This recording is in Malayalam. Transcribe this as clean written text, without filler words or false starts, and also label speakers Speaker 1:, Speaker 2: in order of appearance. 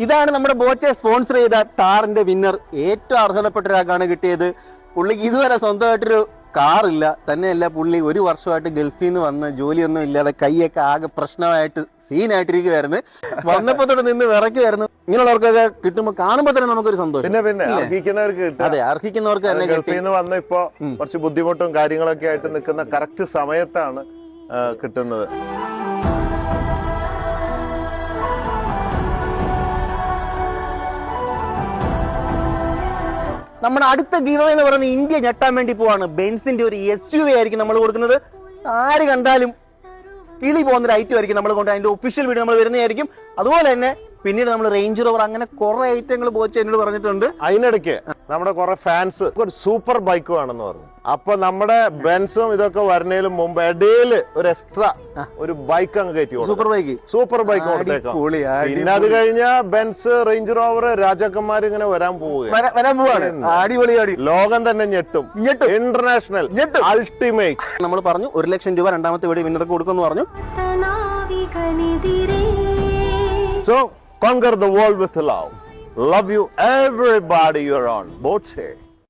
Speaker 1: ഇതാണ് നമ്മുടെ ബോച്ചെ സ്പോൺസർ ചെയ്ത താറിന്റെ വിന്നർ. ഏറ്റവും അർഹതപ്പെട്ട ഒരാൾക്കാണ് കിട്ടിയത്. പുള്ളിക്ക് ഇതുവരെ സ്വന്തമായിട്ടൊരു കാറില്ല. തന്നെയല്ല, പുള്ളി 1 വർഷമായിട്ട് ഗൾഫിൽ നിന്ന് വന്ന് ജോലിയൊന്നും ഇല്ലാതെ കൈയൊക്കെ ആകെ പ്രശ്നമായിട്ട് സീനായിട്ടിരിക്കുവായിരുന്നു. വന്നപ്പോ തൊട്ട് നിന്ന് വിറയ്ക്കുമായിരുന്നു. ഇങ്ങനെയുള്ളവർക്കൊക്കെ കിട്ടുമ്പോൾ കാണുമ്പോൾ തന്നെ നമുക്കൊരു സന്തോഷം.
Speaker 2: പിന്നെ അർഹിക്കുന്നവർക്ക് കിട്ടും.
Speaker 1: അതെ, അർഹിക്കുന്നവർക്ക് തന്നെ.
Speaker 2: ഗൾഫിൽ നിന്ന് വന്ന് ഇപ്പോ കുറച്ച് ബുദ്ധിമുട്ടും കാര്യങ്ങളൊക്കെ ആയിട്ട് നിൽക്കുന്ന കറക്റ്റ് സമയത്താണ് കിട്ടുന്നത്.
Speaker 1: നമ്മുടെ അടുത്ത ഗീവ് എന്ന് പറയുന്നത് ഇന്ത്യ ഞെട്ടാൻ വേണ്ടി പോവാണ്. ബെൻസിന്റെ ഒരു SUV ആയിരിക്കും നമ്മൾ കൊടുക്കുന്നത്. ആര് കണ്ടാലും കിളി പോകുന്നൊരു ഐറ്റം ആയിരിക്കും നമ്മൾ കൊണ്ട്. അതിന്റെ ഒഫീഷ്യൽ വീഡിയോ നമ്മൾ വരുന്നതായിരിക്കും. അതുപോലെ തന്നെ പിന്നീട് നമ്മൾ റേഞ്ച് റോവർ, അങ്ങനെ കുറെ ഐറ്റങ്ങൾ ബോച്ച് എന്നോട് പറഞ്ഞിട്ടുണ്ട്.
Speaker 2: അതിനിടയ്ക്ക് നമ്മുടെ കുറെ ഫാൻസ് ഒരു സൂപ്പർ ബൈക്ക് വേണമെന്ന് പറഞ്ഞു. അപ്പൊ നമ്മുടെ ബെൻസും ഇതൊക്കെ വരുന്നതിന് മുമ്പ് ഇടയിൽ ഒരു എക്സ്ട്രാ ഒരു ബൈക്ക് അങ്ങ് കയറ്റി, സൂപ്പർ ബൈക്ക് കൊടുത്തേക്കാം. പിന്നെ അത് കഴിഞ്ഞ ബെൻസ്, റേഞ്ച് റോവർ, രാജാക്കന്മാർ ഇങ്ങനെ വരാൻ പോവുകയാണ്.
Speaker 1: അടിപൊളി.
Speaker 2: ലോകം തന്നെ ഞെട്ടും. International ultimate.
Speaker 1: നമ്മൾ പറഞ്ഞു 1 ലക്ഷം രൂപ രണ്ടാമത്തെ വീഡിയോ വിന്നർക്ക് കൊടുക്കുമെന്ന് പറഞ്ഞു.
Speaker 2: So conquer the world with love. Love you everybody you're on. Both say.